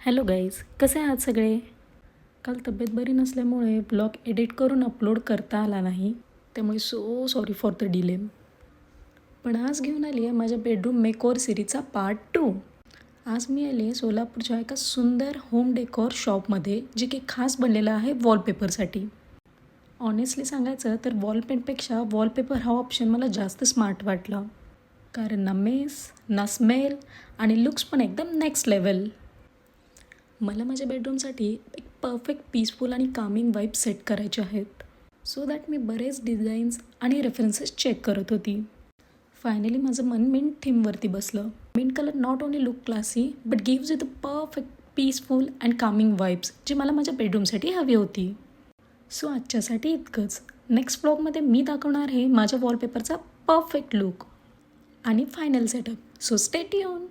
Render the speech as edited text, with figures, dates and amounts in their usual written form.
Hello guys, कसे आहात सगळे? काल तब्येत बरी नसल्यामुळे ब्लॉग एडिट करून अपलोड करता आला नाही, त्यामुळे so sorry for the delay. पण आज घेऊन आली आहे माझ्या बेडरूम मेकओव्हर सिरीजचा पार्ट 2. आज मी आली आहे सोलापूरच्या एका सुंदर होम डेकोर शॉपमध्ये, जे की खास बनलेलं आहे वॉलपेपरसाठी. ऑनेस्टली सांगायचं तर वॉलपेंटपेक्षा वॉलपेपर हा ऑप्शन मला जास्त स्मार्ट वाटला, कारण ना मेस ना स्मेल आणि लुक्स पण एकदम नेक्स्ट लेवल. मला माझ्या बेडरूमसाठी एक परफेक्ट पीसफुल आणि कामिंग वाईब सेट करायचे आहेत, सो दॅट मी बरेच डिझाईन्स आणि रेफरन्सेस चेक करत होती. फायनली माझं मन मिंट थीमवरती बसलं. Mint colour not only look classy but gives you the perfect peaceful and calming vibes, जी मला माझ्या बेडरूमसाठी हवी होती. सो आजच्यासाठी इतकंच. नेक्स्ट ब्लॉगमध्ये मी दाखवणार आहे माझ्या वॉलपेपरचा परफेक्ट लुक आणि final setup. So stay tune.